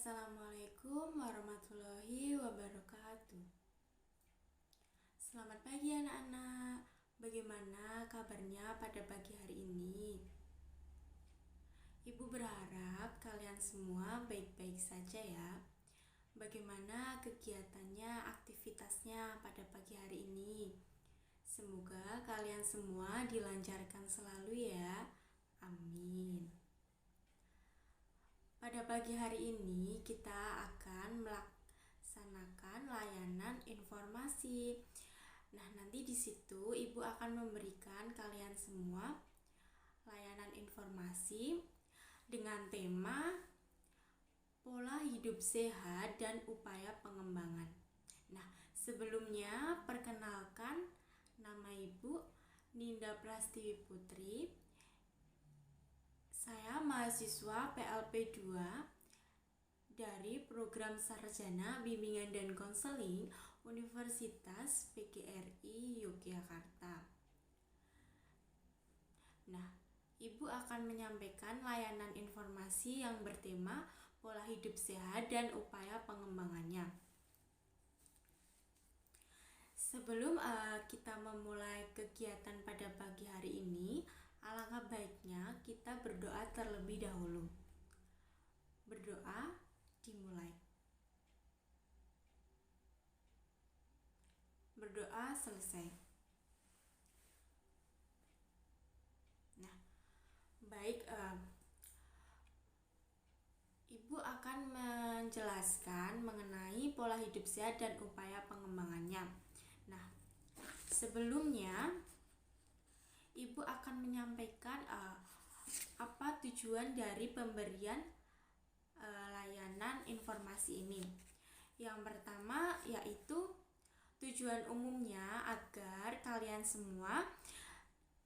Assalamualaikum warahmatullahi wabarakatuh. Selamat pagi anak-anak. Bagaimana kabarnya pada pagi hari ini? Ibu berharap kalian semua baik-baik saja ya. Bagaimana kegiatannya, aktivitasnya pada pagi hari ini? Semoga kalian semua dilancarkan selalu ya. Amin. Pada pagi hari ini kita akan melaksanakan layanan informasi. Nah, nanti di situ Ibu akan memberikan kalian semua layanan informasi dengan tema pola hidup sehat dan upaya pengembangan. Nah, sebelumnya perkenalkan, nama Ibu Ninda Prastiwi Putri. Saya mahasiswa PLP 2 dari Program Sarjana Bimbingan dan Konseling Universitas PGRI Yogyakarta. Nah, Ibu akan menyampaikan layanan informasi yang bertema pola hidup sehat dan upaya pengembangannya. Sebelum kita memulai kegiatan pada pagi hari ini, alangkah baiknya kita berdoa terlebih dahulu. Berdoa dimulai. Berdoa selesai. Nah, baik, Ibu akan menjelaskan mengenai pola hidup sehat dan upaya pengembangannya. Nah, sebelumnya Ibu akan menyampaikan apa tujuan dari pemberian layanan informasi ini. Yang pertama yaitu tujuan umumnya agar kalian semua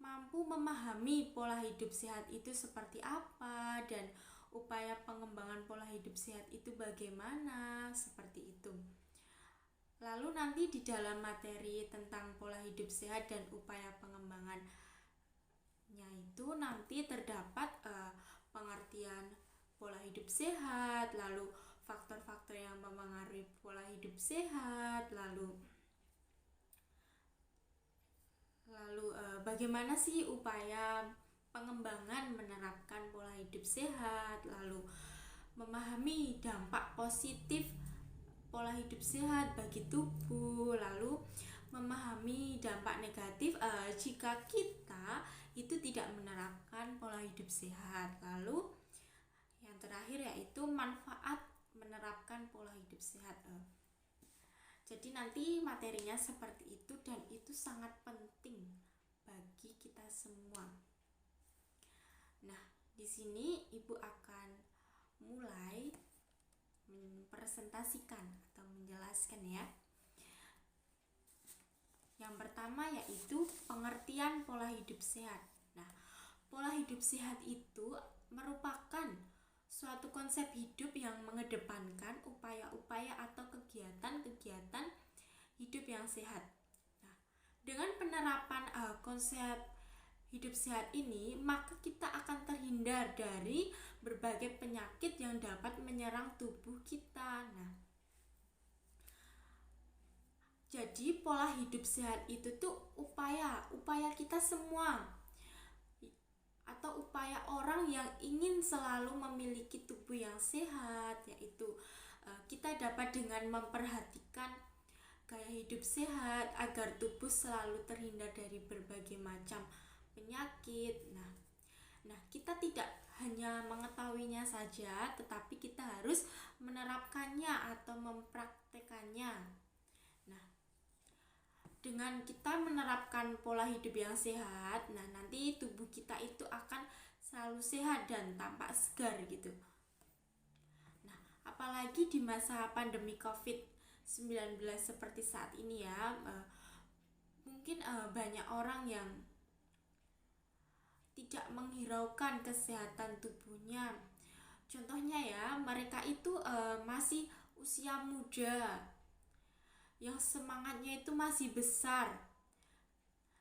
mampu memahami pola hidup sehat itu seperti apa dan upaya pengembangan pola hidup sehat itu bagaimana, seperti itu. Lalu nanti di dalam materi tentang pola hidup sehat dan upaya pengembangan itu nanti terdapat pengertian pola hidup sehat, lalu faktor-faktor yang mempengaruhi pola hidup sehat, lalu bagaimana sih upaya pengembangan menerapkan pola hidup sehat, lalu memahami dampak positif pola hidup sehat bagi tubuh, lalu memahami dampak negatif jika kita itu tidak menerapkan pola hidup sehat. Lalu yang terakhir yaitu manfaat menerapkan pola hidup sehat. Jadi nanti materinya seperti itu dan itu sangat penting bagi kita semua. Nah, di sini Ibu akan mulai mempresentasikan atau menjelaskan ya. Yang pertama yaitu pengertian pola hidup sehat. Nah, pola hidup sehat itu merupakan suatu konsep hidup yang mengedepankan upaya-upaya atau kegiatan-kegiatan hidup yang sehat. Nah, dengan penerapan konsep hidup sehat ini, maka kita akan terhindar dari berbagai penyakit yang dapat menyerang tubuh kita. Nah, jadi pola hidup sehat itu tuh upaya kita semua atau upaya orang yang ingin selalu memiliki tubuh yang sehat, yaitu kita dapat dengan memperhatikan gaya hidup sehat agar tubuh selalu terhindar dari berbagai macam penyakit. Nah, kita tidak hanya mengetahuinya saja, tetapi kita harus menerapkannya atau mempraktekannya. Nah, dengan kita menerapkan pola hidup yang sehat, nah nanti tubuh kita itu akan selalu sehat dan tampak segar gitu. Nah, apalagi di masa pandemi COVID-19 seperti saat ini ya, mungkin banyak orang yang tidak menghiraukan kesehatan tubuhnya. Contohnya ya, mereka itu masih usia muda, yang semangatnya itu masih besar.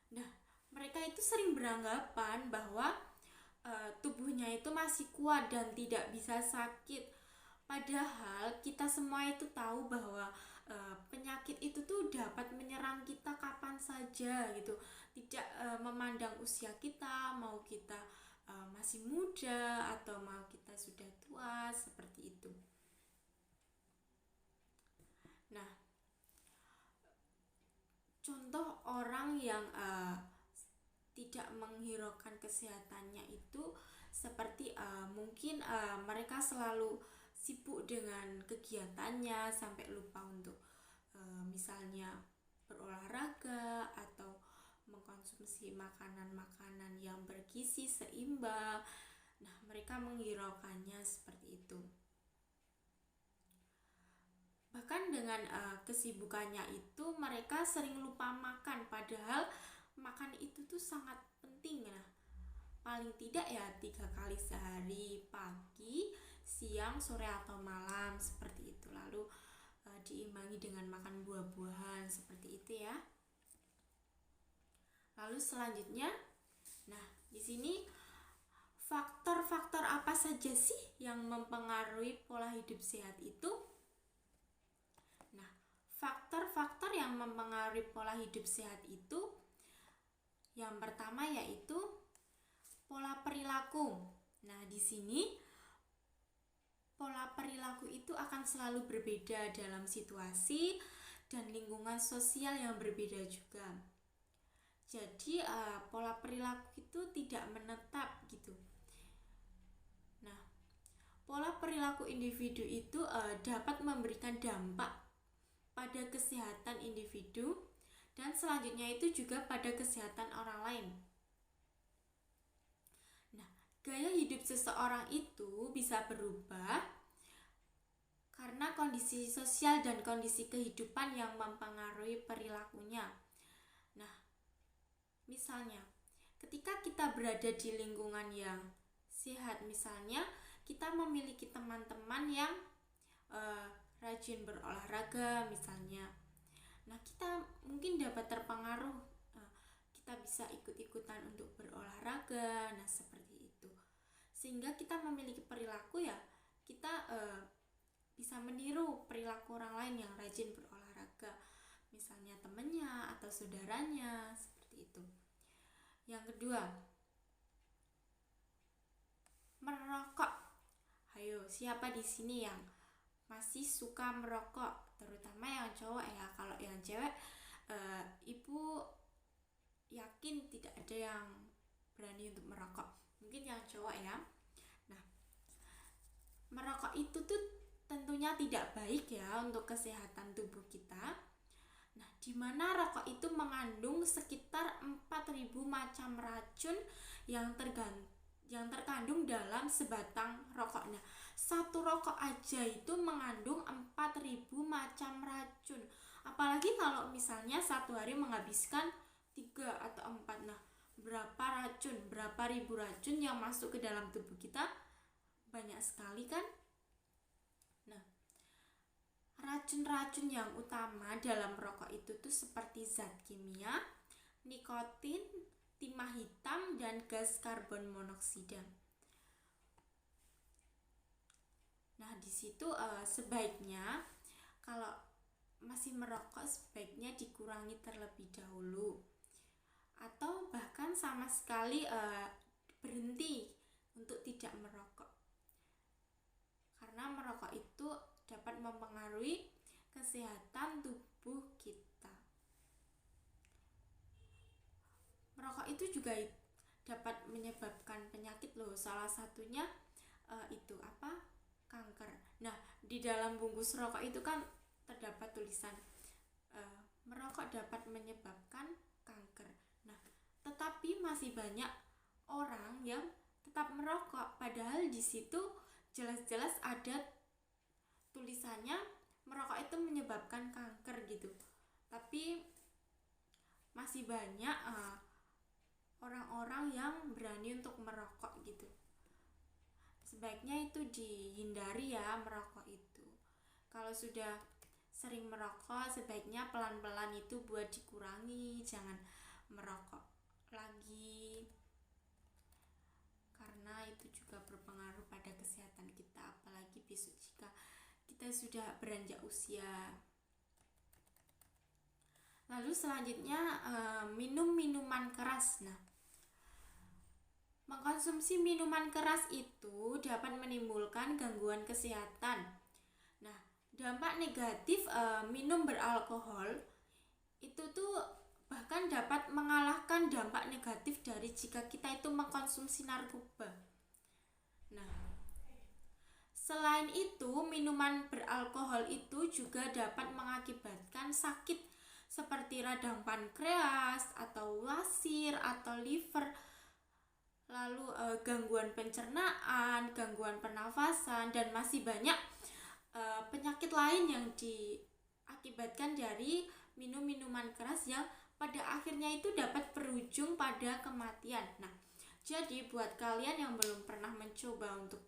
Nah, mereka itu sering beranggapan bahwa tubuhnya itu masih kuat dan tidak bisa sakit. Padahal kita semua itu tahu bahwa penyakit itu tuh dapat menyerang kita kapan saja gitu. Tidak memandang usia kita, mau kita masih muda atau mau kita sudah tua, seperti itu. Nah, contoh orang yang tidak menghiraukan kesehatannya itu seperti mungkin mereka selalu sibuk dengan kegiatannya sampai lupa untuk misalnya berolahraga atau mengkonsumsi makanan-makanan yang bergizi seimbang. Nah, mereka menghiraukannya seperti itu. Bahkan dengan kesibukannya itu mereka sering lupa makan, padahal makan itu tuh sangat penting. Nah, paling tidak ya 3 kali sehari, pagi, siang, sore atau malam, seperti itu. Lalu diimbangi dengan makan buah-buahan, seperti itu ya. Lalu selanjutnya, nah di sini faktor-faktor apa saja sih yang mempengaruhi pola hidup sehat itu? Nah, faktor-faktor yang mempengaruhi pola hidup sehat itu yang pertama yaitu pola perilaku. Nah, di sini pola perilaku itu akan selalu berbeda dalam situasi dan lingkungan sosial yang berbeda juga. Jadi pola perilaku itu tidak menetap gitu. Nah, pola perilaku individu itu dapat memberikan dampak pada kesehatan individu dan selanjutnya itu juga pada kesehatan orang lain. Nah, gaya hidup seseorang itu bisa berubah karena kondisi sosial dan kondisi kehidupan yang mempengaruhi perilakunya. Nah, misalnya ketika kita berada di lingkungan yang sehat, misalnya kita memiliki teman-teman yang rajin berolahraga misalnya. Nah, kita mungkin dapat terpengaruh, kita bisa ikut-ikutan untuk berolahraga. Nah, seperti itu. Sehingga kita memiliki perilaku ya, kita bisa meniru perilaku orang lain yang rajin berolahraga. Misalnya temannya atau saudaranya, seperti itu. Yang kedua, merokok. Ayo, siapa di sini yang masih suka merokok? Terutama yang cowok ya. Kalau yang cewek, ibu yakin tidak ada yang berani untuk merokok. Mungkin yang cowok ya. Nah, merokok itu tuh tentunya tidak baik ya untuk kesehatan tubuh kita. Nah, di mana rokok itu mengandung sekitar 4.000 macam racun yang terkandung dalam sebatang rokok. Nah, satu rokok aja itu mengandung 4.000 macam racun. Apalagi kalau misalnya satu hari menghabiskan 3 atau 4. Nah, berapa ribu racun yang masuk ke dalam tubuh kita? Banyak sekali kan? Nah, racun-racun yang utama dalam rokok itu tuh seperti zat kimia, nikotin, timah hitam, dan gas karbon monoksida. Nah, di situ sebaiknya kalau masih merokok sebaiknya dikurangi terlebih dahulu, atau bahkan sama sekali berhenti untuk tidak merokok. Karena merokok itu dapat mempengaruhi kesehatan tubuh kita. Merokok itu juga dapat menyebabkan penyakit loh. Salah satunya itu apa? Kanker. Nah, di dalam bungkus rokok itu kan terdapat tulisan merokok dapat menyebabkan kanker. Nah, tetapi masih banyak orang yang tetap merokok, padahal di situ jelas-jelas ada tulisannya merokok itu menyebabkan kanker gitu. Tapi masih banyak orang-orang yang berani untuk merokok gitu. Sebaiknya itu dihindari ya merokok itu. Kalau sudah sering merokok sebaiknya pelan-pelan itu buat dikurangi, jangan merokok lagi. Karena itu juga berpengaruh pada kesehatan kita, apalagi besok jika dan sudah beranjak usia. Lalu selanjutnya minum minuman keras. Nah, mengkonsumsi minuman keras itu dapat menimbulkan gangguan kesehatan. Nah, dampak negatif minum beralkohol itu tuh bahkan dapat mengalahkan dampak negatif dari jika kita itu mengkonsumsi narkoba. Nah, selain itu, minuman beralkohol itu juga dapat mengakibatkan sakit seperti radang pankreas atau wasir atau liver, lalu gangguan pencernaan, gangguan pernafasan, dan masih banyak penyakit lain yang diakibatkan dari minum minuman keras yang pada akhirnya itu dapat berujung pada kematian. Nah, jadi buat kalian yang belum pernah mencoba untuk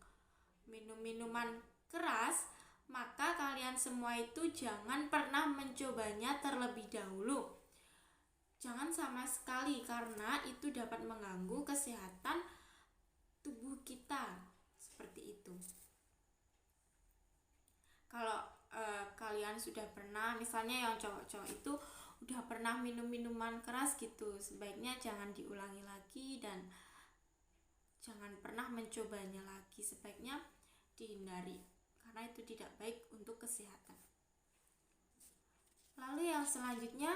minum minuman keras, maka kalian semua itu jangan pernah mencobanya terlebih dahulu. Jangan sama sekali, karena itu dapat mengganggu kesehatan tubuh kita. Seperti itu. Kalau kalian sudah pernah, misalnya yang cowok-cowok itu udah pernah minum minuman keras gitu, sebaiknya jangan diulangi lagi dan jangan pernah mencobanya lagi. Sebaiknya dihindari, karena itu tidak baik untuk kesehatan. Lalu yang selanjutnya,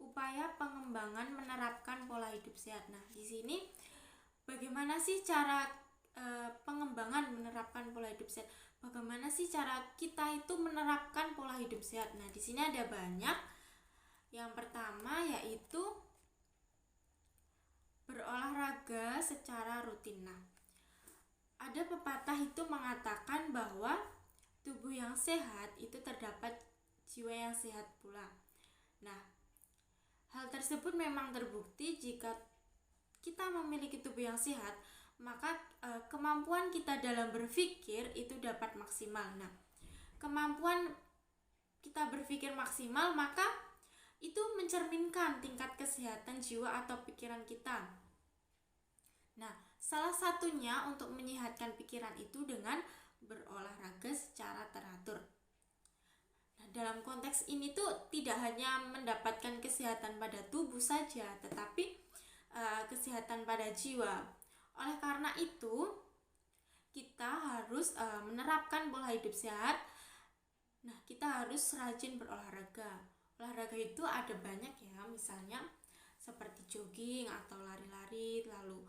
upaya pengembangan menerapkan pola hidup sehat. Nah, di sini bagaimana sih cara pengembangan menerapkan pola hidup sehat? Bagaimana sih cara kita itu menerapkan pola hidup sehat? Nah, di sini ada banyak. Yang pertama yaitu berolahraga secara rutin. Nah, ada pepatah itu mengatakan bahwa tubuh yang sehat itu terdapat jiwa yang sehat pula. Nah, hal tersebut memang terbukti jika kita memiliki tubuh yang sehat, maka kemampuan kita dalam berpikir itu dapat maksimal. Nah, kemampuan kita berpikir maksimal, maka itu mencerminkan tingkat kesehatan jiwa atau pikiran kita. Nah, salah satunya untuk menyehatkan pikiran itu dengan berolahraga secara teratur. Nah, dalam konteks ini tuh tidak hanya mendapatkan kesehatan pada tubuh saja, tetapi kesehatan pada jiwa. Oleh karena itu, kita harus menerapkan pola hidup sehat. Nah, kita harus rajin berolahraga. Olahraga itu ada banyak ya, misalnya seperti jogging atau lari-lari. Lalu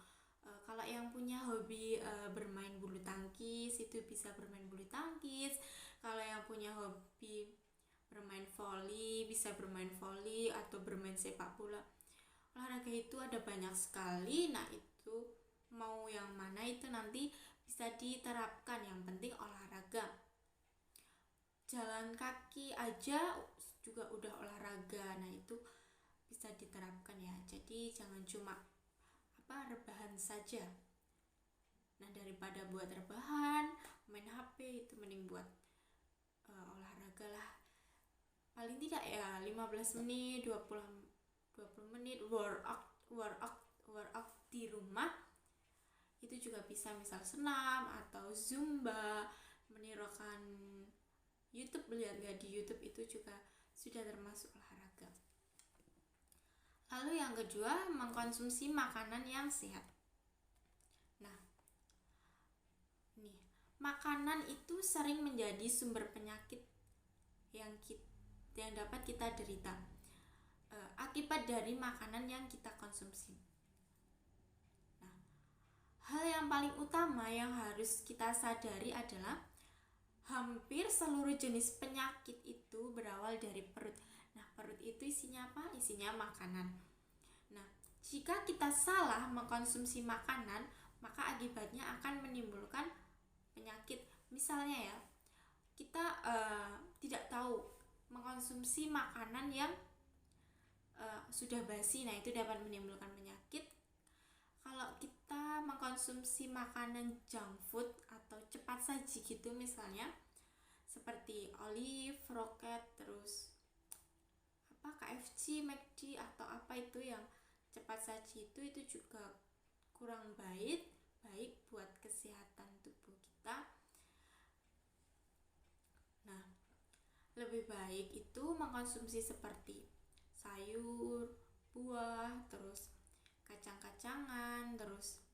kalau yang punya hobi bermain bulu tangkis, itu bisa bermain bulu tangkis. Kalau yang punya hobi bermain voli, bisa bermain voli atau bermain sepak bola. Olahraga itu ada banyak sekali. Nah, itu mau yang mana itu nanti bisa diterapkan. Yang penting olahraga. Jalan kaki aja juga udah olahraga. Nah, itu bisa diterapkan ya. Jadi jangan cuma rebahan saja. Nah, daripada buat rebahan, main HP, itu mending buat olahraga lah. Paling tidak ya 15 menit, 20 menit workout di rumah. Itu juga bisa, misal senam atau zumba, menirukan YouTube. Lihat di YouTube itu juga sudah termasuk olahraga. Lalu yang kedua, mengkonsumsi makanan yang sehat. Nah, nih, makanan itu sering menjadi sumber penyakit yang dapat kita derita akibat dari makanan yang kita konsumsi. Nah, hal yang paling utama yang harus kita sadari adalah hampir seluruh jenis penyakit itu berawal dari perut. Nah, perut itu isinya apa? Isinya makanan. Nah, jika kita salah mengkonsumsi makanan, maka akibatnya akan menimbulkan penyakit. Misalnya ya, kita tidak tahu mengkonsumsi makanan yang sudah basi. Nah, itu dapat menimbulkan penyakit. Kalau kita mengkonsumsi makanan junk food atau cepat saji gitu, misalnya seperti Olive, Rocket, terus KFC, McD atau apa itu yang cepat saji, itu juga kurang baik buat kesehatan tubuh kita. Lebih baik itu mengkonsumsi seperti sayur, buah, terus kacang-kacangan, terus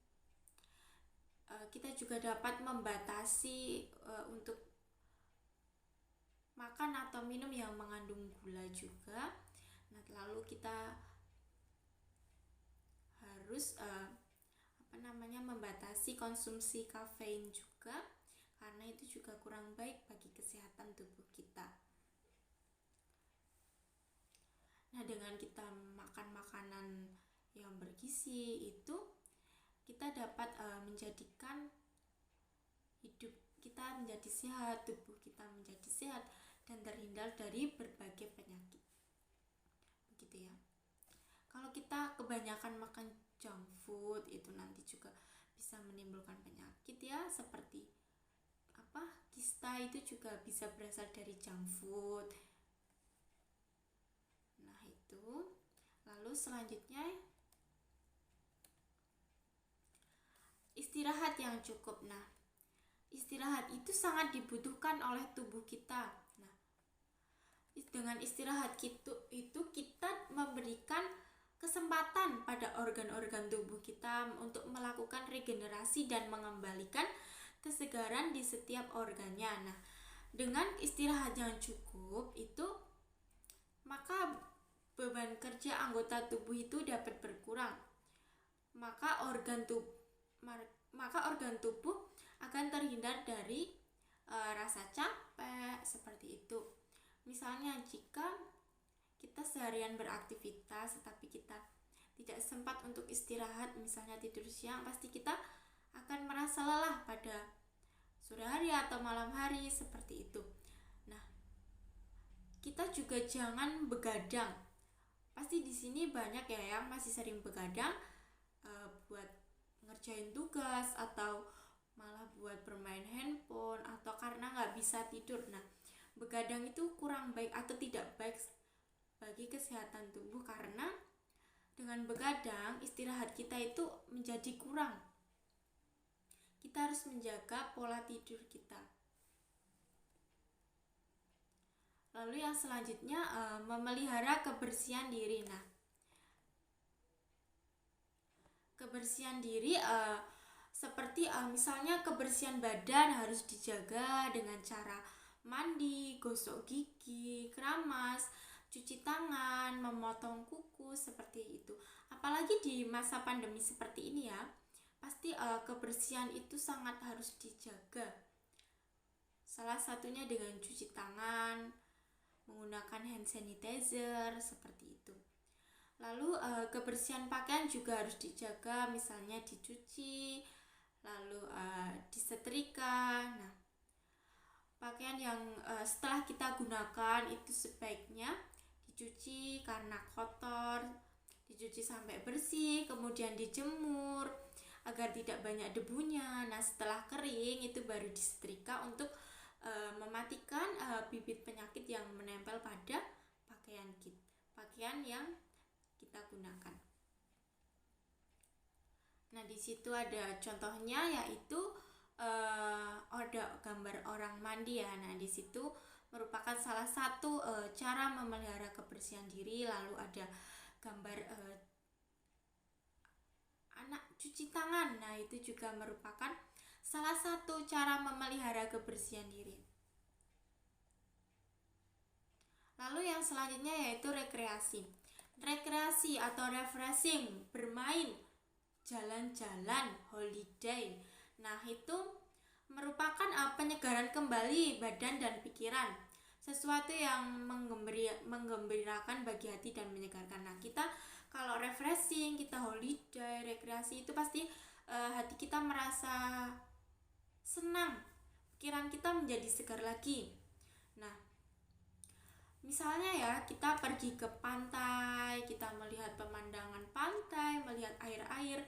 kita juga dapat membatasi untuk makan atau minum yang mengandung gula juga. Nah, lalu kita harus membatasi konsumsi kafein juga, karena itu juga kurang baik bagi kesehatan tubuh kita. Nah, dengan kita makan makanan yang bergizi itu kita dapat menjadikan hidup kita menjadi sehat, tubuh kita menjadi sehat dan terhindar dari berbagai penyakit. Begitu ya. Kalau kita kebanyakan makan junk food itu nanti juga bisa menimbulkan penyakit ya, seperti kista itu juga bisa berasal dari junk food. Nah, itu. Lalu selanjutnya istirahat yang cukup. Nah, istirahat itu sangat dibutuhkan oleh tubuh kita. Nah, dengan istirahat itu kita memberikan kesempatan pada organ-organ tubuh kita untuk melakukan regenerasi dan mengembalikan kesegaran di setiap organnya. Nah, dengan istirahat yang cukup itu maka beban kerja anggota tubuh itu dapat berkurang. Maka organ tubuh akan terhindar dari rasa capek seperti itu. Misalnya jika kita seharian beraktivitas tetapi kita tidak sempat untuk istirahat, misalnya tidur siang, pasti kita akan merasa lelah pada sore hari atau malam hari seperti itu. Nah, kita juga jangan begadang. Pasti di sini banyak ya yang masih sering begadang buat ngerjain tugas atau malah buat bermain handphone atau karena nggak bisa tidur. Nah, begadang itu kurang baik atau tidak baik bagi kesehatan tubuh, karena dengan begadang istirahat kita itu menjadi kurang. Kita harus menjaga pola tidur kita. Lalu yang selanjutnya memelihara kebersihan diri. Nah, kebersihan diri seperti misalnya kebersihan badan harus dijaga dengan cara mandi, gosok gigi, keramas, cuci tangan, memotong kuku seperti itu. Apalagi di masa pandemi seperti ini ya, pasti kebersihan itu sangat harus dijaga. Salah satunya dengan cuci tangan, menggunakan hand sanitizer seperti itu. Lalu kebersihan pakaian juga harus dijaga, misalnya dicuci, lalu disetrika. Nah, pakaian yang setelah kita gunakan itu sebaiknya dicuci karena kotor, dicuci sampai bersih, kemudian dijemur agar tidak banyak debunya. Nah, setelah kering itu baru disetrika untuk mematikan bibit penyakit yang menempel pada pakaian yang kita gunakan. Nah, di situ ada contohnya, yaitu ada gambar orang mandi ya. Nah, di situ merupakan salah satu cara memelihara kebersihan diri. Lalu ada gambar anak cuci tangan. Nah, itu juga merupakan salah satu cara memelihara kebersihan diri. Lalu yang selanjutnya yaitu rekreasi. Rekreasi atau refreshing, bermain, jalan-jalan, holiday. Nah, itu merupakan penyegaran kembali badan dan pikiran. Sesuatu yang menggembirakan bagi hati dan menyegarkan. Nah, kita kalau refreshing, kita holiday, rekreasi itu pasti hati kita merasa senang, pikiran kita menjadi segar lagi. Nah, misalnya ya, kita pergi ke pantai, kita melihat pemandangan pantai, melihat air-air,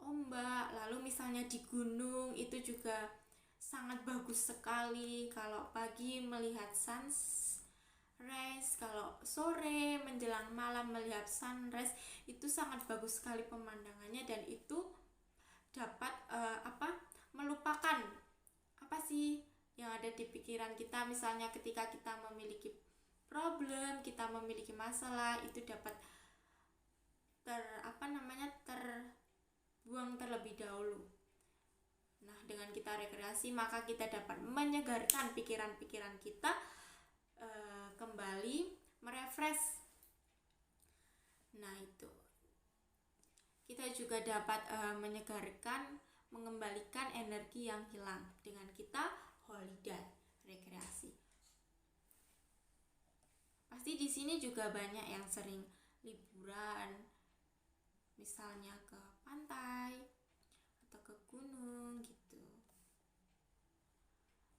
ombak. Lalu misalnya di gunung itu juga sangat bagus sekali kalau pagi melihat sunrise, kalau sore menjelang malam melihat sunrise, itu sangat bagus sekali pemandangannya, dan itu dapat melupakan apa sih yang ada ada di pikiran kita. Misalnya ketika kita memiliki problem, kita memiliki masalah, itu dapat terbuang terlebih dahulu. Nah, dengan kita rekreasi maka kita dapat menyegarkan pikiran-pikiran kita, kembali merefresh. Nah, itu kita juga dapat menyegarkan, mengembalikan energi yang hilang dengan kita holiday, rekreasi. Pasti di sini juga banyak yang sering liburan, misalnya ke pantai atau ke gunung gitu.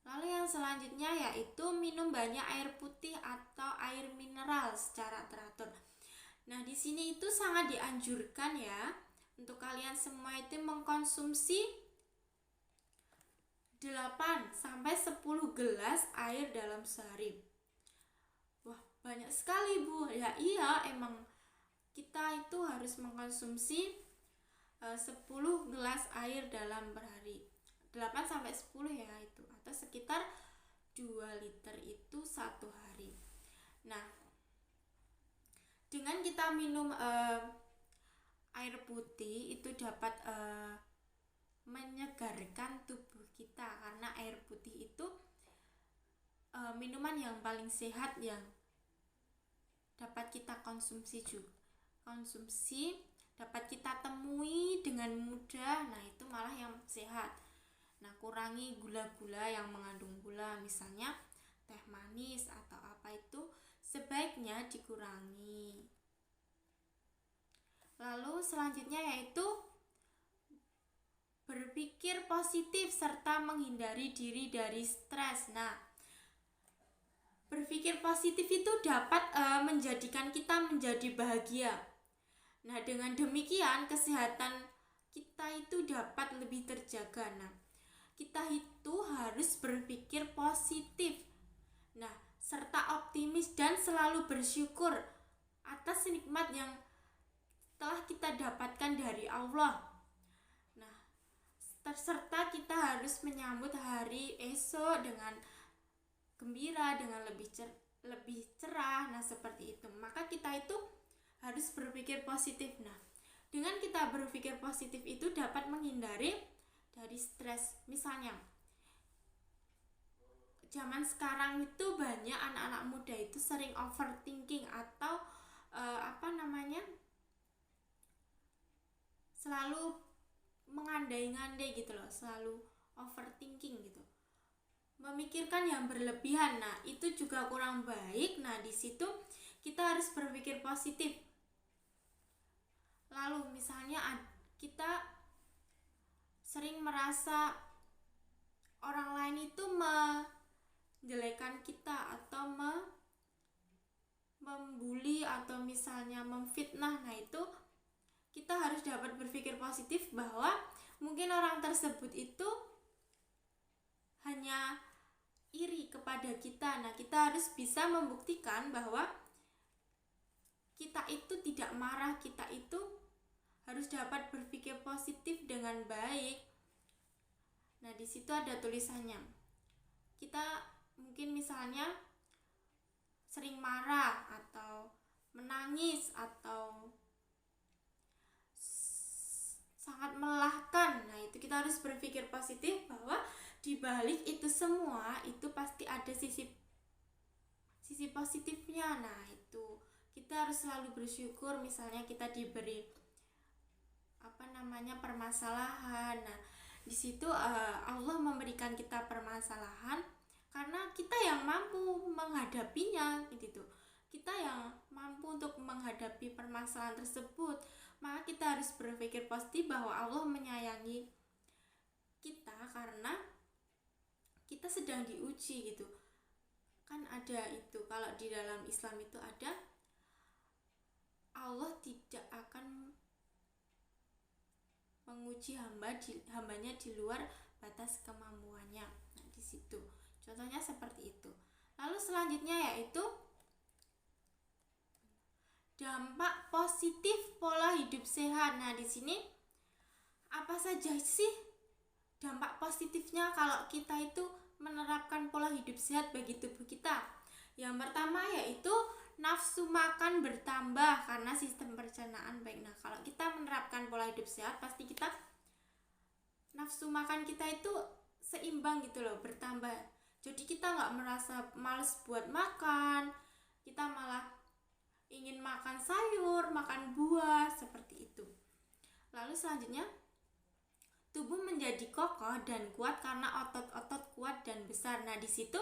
Lalu yang selanjutnya yaitu minum banyak air putih atau air mineral secara teratur. Nah, di sini itu sangat dianjurkan ya untuk kalian semua itu mengkonsumsi 8-10 gelas air dalam sehari. Wah, banyak sekali Bu. Ya iya, emang kita itu harus mengkonsumsi 10 gelas air dalam berhari. 8-10 ya itu, atau sekitar 2 liter itu satu hari. Nah, dengan kita minum air putih itu dapat menyegarkan tubuh kita, karena air putih itu minuman yang paling sehat yang dapat kita konsumsi dapat kita temui dengan mudah. Nah, itu malah yang sehat. Nah, kurangi gula-gula yang mengandung gula, misalnya teh manis atau apa, itu sebaiknya dikurangi. Lalu selanjutnya yaitu berpikir positif serta menghindari diri dari stres. Nah, berpikir positif itu dapat menjadikan kita menjadi bahagia. Nah, dengan demikian kesehatan kita itu dapat lebih terjaga. Nah, kita itu harus berpikir positif. Nah, serta optimis dan selalu bersyukur atas nikmat yang telah kita dapatkan dari Allah. Nah, serta kita harus menyambut hari esok dengan gembira, dengan lebih cerah. Nah, seperti itu. Maka kita itu harus berpikir positif. Nah, dengan kita berpikir positif itu dapat menghindari dari stres. Misalnya, zaman sekarang itu banyak anak-anak muda itu sering overthinking atau selalu mengandai-ngandai gitu loh, selalu overthinking gitu, memikirkan yang berlebihan. Nah, itu juga kurang baik. Nah, di situ kita harus berpikir positif. Lalu misalnya kita sering merasa orang lain itu menjelekan kita atau membuli atau misalnya memfitnah. Nah, itu kita harus dapat berpikir positif bahwa mungkin orang tersebut itu hanya iri kepada kita. Nah, kita harus bisa membuktikan bahwa kita itu tidak marah, kita itu harus dapat berpikir positif dengan baik. Nah, di situ ada tulisannya. Kita mungkin misalnya sering marah atau menangis atau sangat melelahkan. Nah, itu kita harus berpikir positif bahwa di balik itu semua itu pasti ada sisi positifnya. Nah, itu kita harus selalu bersyukur. Misalnya kita diberi permasalahan. Nah, di situ Allah memberikan kita permasalahan karena kita yang mampu menghadapinya gitu. Kita yang mampu untuk menghadapi permasalahan tersebut. Maka kita harus berpikir positif bahwa Allah menyayangi kita karena kita sedang diuji gitu. Kan ada itu, kalau di dalam Islam itu ada, Allah tidak akan menguji hambanya di luar batas kemampuannya. Nah, di situ contohnya seperti itu. Lalu selanjutnya yaitu dampak positif pola hidup sehat. Nah, di sini apa saja sih dampak positifnya kalau kita itu menerapkan pola hidup sehat bagi tubuh kita? Yang pertama yaitu nafsu makan bertambah karena sistem pencernaan baik. Nah, kalau kita menerapkan pola hidup sehat, pasti kita nafsu makan kita itu seimbang gitu loh, bertambah. Jadi kita nggak merasa males buat makan, kita malah ingin makan sayur, makan buah, seperti itu. Lalu selanjutnya, tubuh menjadi kokoh dan kuat karena otot-otot kuat dan besar. Nah, di situ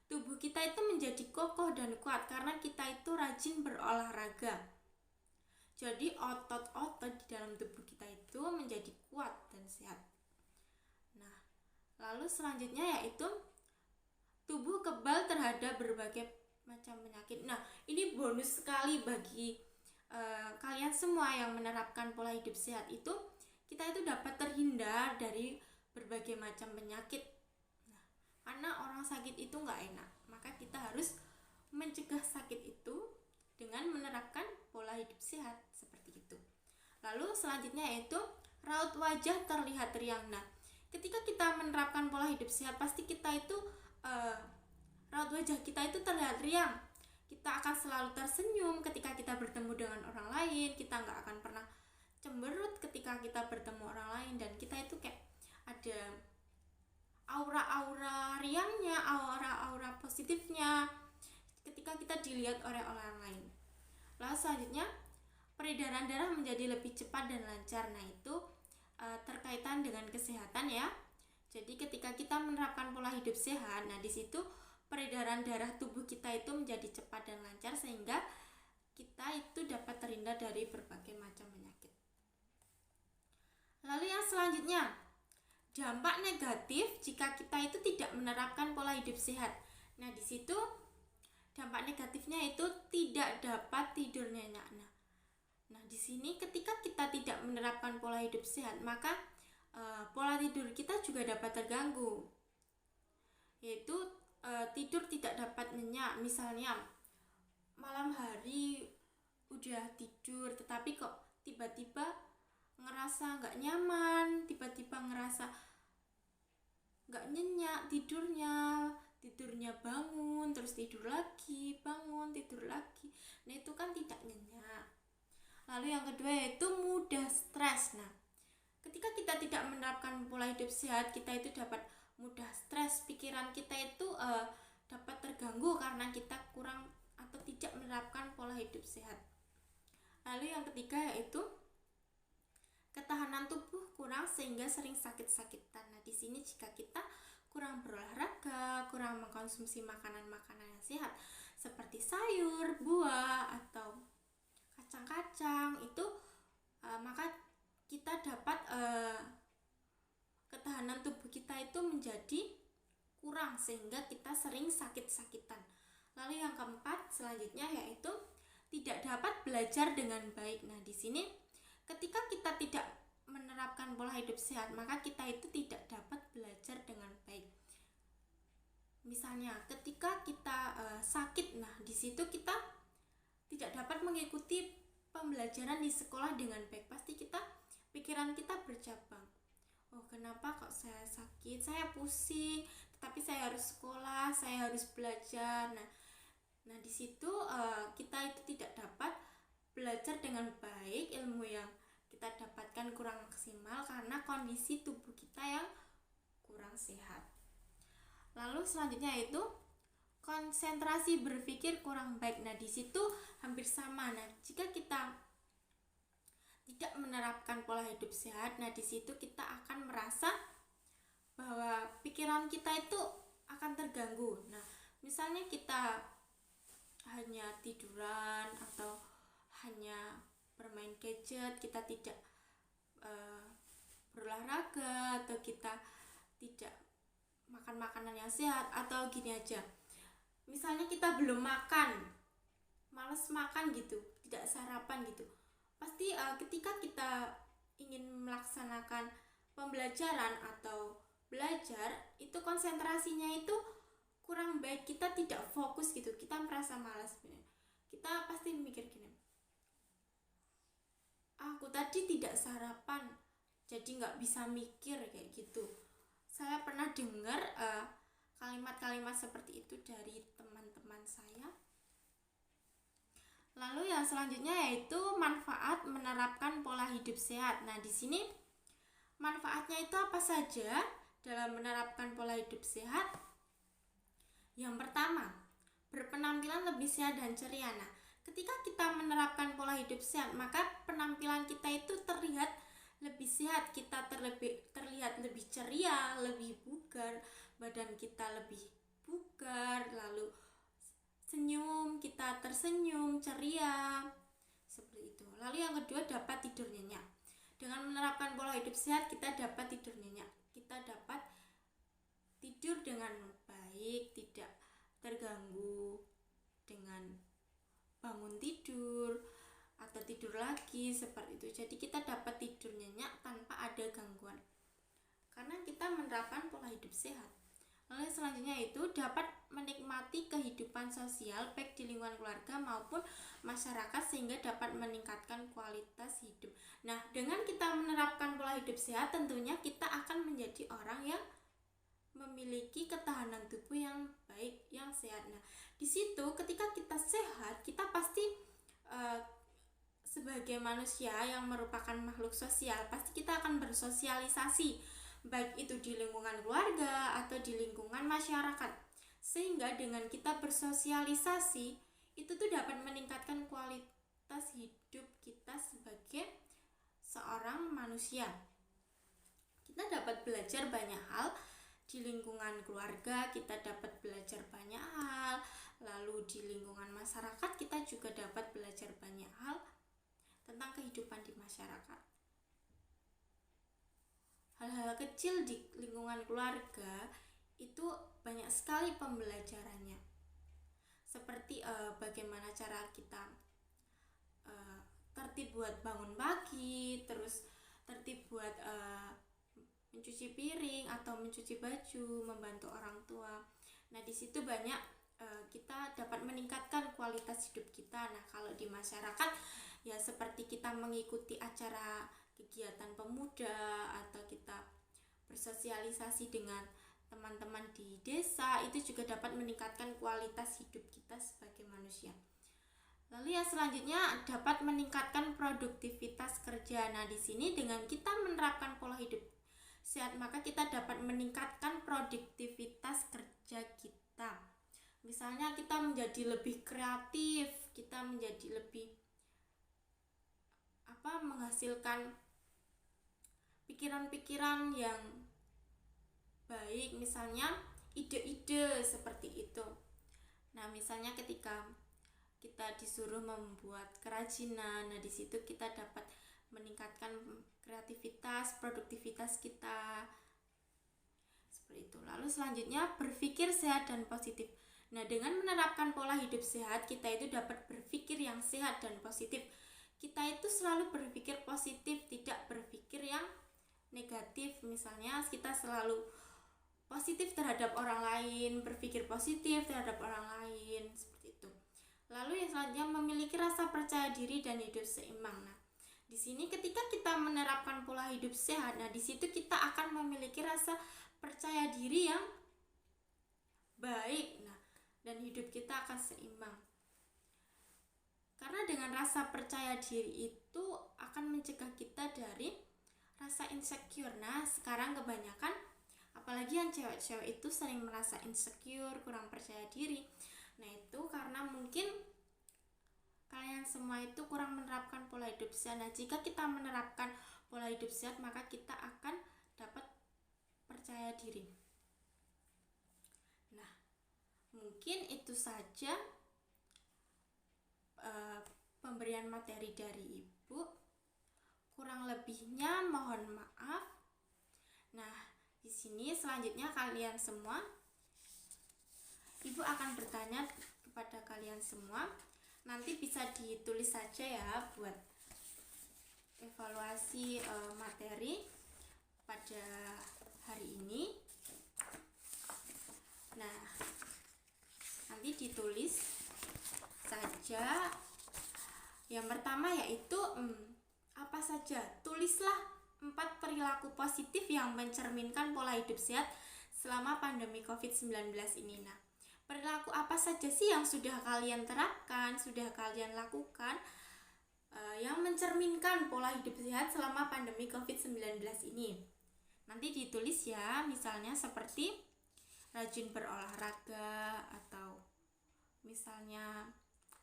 tubuh kita itu menjadi kokoh dan kuat karena kita itu rajin berolahraga. Jadi otot-otot di dalam tubuh kita itu menjadi kuat dan sehat. Nah, lalu selanjutnya yaitu tubuh kebal terhadap berbagai macam penyakit. Nah, ini bonus sekali bagi kalian semua yang menerapkan pola hidup sehat itu. Kita itu dapat terhindar dari berbagai macam penyakit. Nah, karena orang sakit itu nggak enak, maka kita harus mencegah sakit itu dengan menerapkan pola hidup sehat seperti itu. Lalu selanjutnya yaitu raut wajah terlihat riang. Nah, ketika kita menerapkan pola hidup sehat, pasti kita itu raut wajah kita itu terlihat riang. Kita akan selalu tersenyum ketika kita bertemu dengan orang lain. Kita nggak akan pernah cemberut ketika kita bertemu orang lain, dan kita itu kayak ada aura-aura riangnya, aura-aura positifnya ketika kita dilihat oleh orang lain. Lalu selanjutnya, peredaran darah menjadi lebih cepat dan lancar. Nah, itu terkaitan dengan kesehatan ya. Jadi ketika kita menerapkan pola hidup sehat, nah di situ peredaran darah tubuh kita itu menjadi cepat dan lancar sehingga kita itu dapat terhindar dari berbagai macam penyakit. Lalu yang selanjutnya, dampak negatif jika kita itu tidak menerapkan pola hidup sehat. Nah, di situ dampak negatifnya itu tidak dapat tidur nyenyak. Nah, di sini ketika kita tidak menerapkan pola hidup sehat, maka pola tidur kita juga dapat terganggu. Yaitu tidur tidak dapat nyenyak. Misalnya malam hari udah tidur, tetapi kok tiba-tiba ngerasa nggak nyaman, tiba-tiba ngerasa nggak nyenyak tidurnya bangun, terus tidur lagi, bangun, tidur lagi. Nah, itu kan tidak nyenyak. Lalu yang kedua yaitu mudah stres. Nah, ketika kita tidak menerapkan pola hidup sehat, kita itu dapat mudah stres. Pikiran kita itu dapat terganggu karena kita kurang atau tidak menerapkan pola hidup sehat. Lalu yang ketiga yaitu ketahanan tubuh kurang sehingga sering sakit-sakitan. Nah, di sini jika kita kurang berolahraga, kurang mengkonsumsi makanan-makanan yang sehat seperti sayur, buah, atau kacang-kacang itu, maka kita dapat ketahanan tubuh kita itu menjadi kurang sehingga kita sering sakit-sakitan. Lalu yang keempat selanjutnya yaitu tidak dapat belajar dengan baik. Nah, di sini ketika kita tidak menerapkan pola hidup sehat, maka kita itu tidak dapat belajar dengan baik. Misalnya ketika kita sakit, nah di situ kita tidak dapat mengikuti pembelajaran di sekolah dengan baik. Pasti pikiran kita bercabang. Oh, kenapa kok saya sakit? Saya pusing, tetapi saya harus sekolah, saya harus belajar. Nah di situ kita itu tidak dapat belajar dengan baik, ilmu yang kita dapatkan kurang maksimal karena kondisi tubuh kita yang kurang sehat. Lalu selanjutnya yaitu konsentrasi berpikir kurang baik. Nah, di situ hampir sama. Nah, jika kita tidak menerapkan pola hidup sehat, nah di situ kita akan merasa bahwa pikiran kita itu akan terganggu. Nah, misalnya kita hanya tiduran atau hanya bermain gadget, kita tidak berolahraga, atau kita tidak makan makanan yang sehat, atau gini aja, misalnya kita belum makan, malas makan gitu, tidak sarapan gitu, pasti ketika kita ingin melaksanakan pembelajaran atau belajar, itu konsentrasinya itu kurang baik, kita tidak fokus gitu, kita merasa malas. Kita pasti mikir gini, aku tadi tidak sarapan jadi nggak bisa mikir, kayak gitu. Saya pernah dengar kalimat-kalimat seperti itu dari teman-teman saya. Lalu yang selanjutnya yaitu manfaat menerapkan pola hidup sehat. Nah, di sini manfaatnya itu apa saja dalam menerapkan pola hidup sehat? Yang pertama, berpenampilan lebih sehat dan ceria. Nah, ketika kita menerapkan pola hidup sehat, maka penampilan kita itu terlihat lebih sehat, kita terlihat lebih ceria, lebih bugar, badan kita lebih bugar, lalu senyum, kita tersenyum, ceria, seperti itu. Lalu yang kedua, dapat tidur nyenyak. Dengan menerapkan pola hidup sehat, kita dapat tidur nyenyak. Kita dapat tidur dengan baik, tidak terganggu dengan bangun tidur atau tidur lagi, seperti itu. Jadi kita dapat tidur nyenyak tanpa ada gangguan, karena kita menerapkan pola hidup sehat. Lalu selanjutnya itu dapat menikmati kehidupan sosial baik di lingkungan keluarga maupun masyarakat, sehingga dapat meningkatkan kualitas hidup. Nah, dengan kita menerapkan pola hidup sehat, tentunya kita akan menjadi orang yang memiliki ketahanan tubuh yang baik, yang sehat. Nah, di situ ketika kita sehat, kita pasti sebagai manusia yang merupakan makhluk sosial, pasti kita akan bersosialisasi, baik itu di lingkungan keluarga atau di lingkungan masyarakat. Sehingga dengan kita bersosialisasi, itu tuh dapat meningkatkan kualitas hidup kita sebagai seorang manusia. Kita dapat belajar banyak hal di lingkungan keluarga, kita dapat belajar banyak hal. Lalu di lingkungan masyarakat, kita juga dapat belajar banyak hal tentang kehidupan di masyarakat. Hal-hal kecil di lingkungan keluarga itu banyak sekali pembelajarannya, seperti bagaimana cara kita tertib buat bangun pagi, terus tertib buat mencuci piring atau mencuci baju, membantu orang tua. Nah, di situ banyak kita dapat meningkatkan kualitas hidup kita. Nah, kalau di masyarakat ya seperti kita mengikuti acara kegiatan pemuda atau kita bersosialisasi dengan teman-teman di desa, itu juga dapat meningkatkan kualitas hidup kita sebagai manusia. Lalu yang selanjutnya dapat meningkatkan produktivitas kerja. Nah, di sini dengan kita menerapkan pola hidup sehat, maka kita dapat meningkatkan produktivitas kerja kita. Misalnya kita menjadi lebih kreatif, kita menjadi lebih menghasilkan pikiran-pikiran yang baik, misalnya ide-ide seperti itu. Nah, misalnya ketika kita disuruh membuat kerajinan, nah di situ kita dapat meningkatkan kreativitas, produktivitas kita, seperti itu. Lalu selanjutnya berpikir sehat dan positif. Nah, dengan menerapkan pola hidup sehat, kita itu dapat berpikir yang sehat dan positif. Kita itu selalu berpikir positif, tidak berpikir yang negatif. Misalnya kita selalu positif terhadap orang lain, berpikir positif terhadap orang lain, seperti itu. Lalu yang selanjutnya memiliki rasa percaya diri dan hidup seimbang. Nah, di sini ketika kita menerapkan pola hidup sehat, nah di situ kita akan memiliki rasa percaya diri yang baik. Nah, dan hidup kita akan seimbang. Karena dengan rasa percaya diri itu akan mencegah kita dari rasa insecure. Nah, sekarang kebanyakan apalagi yang cewek-cewek itu sering merasa insecure, kurang percaya diri. Nah, itu karena mungkin kalian semua itu kurang menerapkan pola hidup sehat. Nah, jika kita menerapkan pola hidup sehat, maka kita akan dapat percaya diri. Nah, mungkin itu saja pemberian materi dari Ibu. Kurang lebihnya mohon maaf. Nah, di sini selanjutnya kalian semua, Ibu akan bertanya kepada kalian semua. Nanti bisa ditulis saja ya buat evaluasi materi pada hari ini. Nah, nanti ditulis saja. Yang pertama yaitu apa saja? Tulislah 4 perilaku positif yang mencerminkan pola hidup sehat selama pandemi COVID-19 ini. Nah, perilaku apa saja sih yang sudah kalian terapkan, sudah kalian lakukan yang mencerminkan pola hidup sehat selama pandemi COVID-19 ini? Nanti ditulis ya, misalnya seperti rajin berolahraga, atau misalnya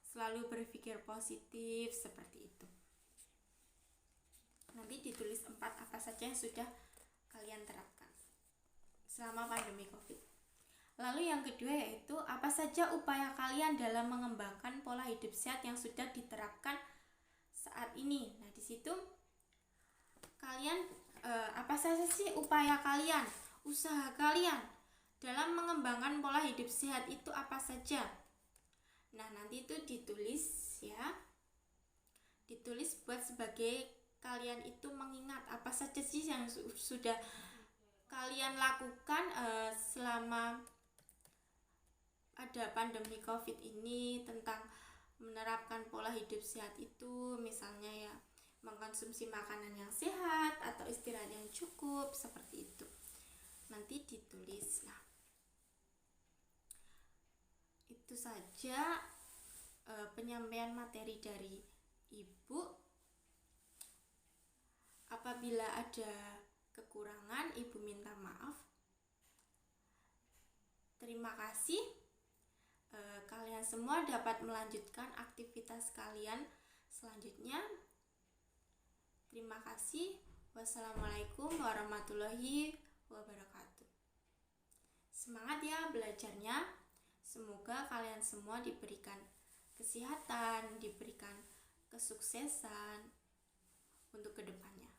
selalu berpikir positif, seperti itu. Nanti ditulis 4 apa saja yang sudah kalian terapkan selama pandemi COVID. Lalu yang kedua yaitu apa saja upaya kalian dalam mengembangkan pola hidup sehat yang sudah diterapkan saat ini. Nah, di situ kalian apa saja sih upaya kalian, usaha kalian dalam mengembangkan pola hidup sehat itu apa saja? Nah, nanti itu ditulis ya. Ditulis buat sebagai kalian itu mengingat apa saja sih yang sudah kalian lakukan selama ada pandemi COVID ini, tentang menerapkan pola hidup sehat itu, misalnya ya mengkonsumsi makanan yang sehat atau istirahat yang cukup, seperti itu. Nanti ditulis. Nah, itu saja penyampaian materi dari Ibu. Apabila ada kekurangan, Ibu minta maaf. Terima kasih. Kalian semua dapat melanjutkan aktivitas kalian selanjutnya. Terima kasih. Wassalamualaikum warahmatullahi wabarakatuh. Semangat ya belajarnya. Semoga kalian semua diberikan kesehatan, diberikan kesuksesan untuk kedepannya.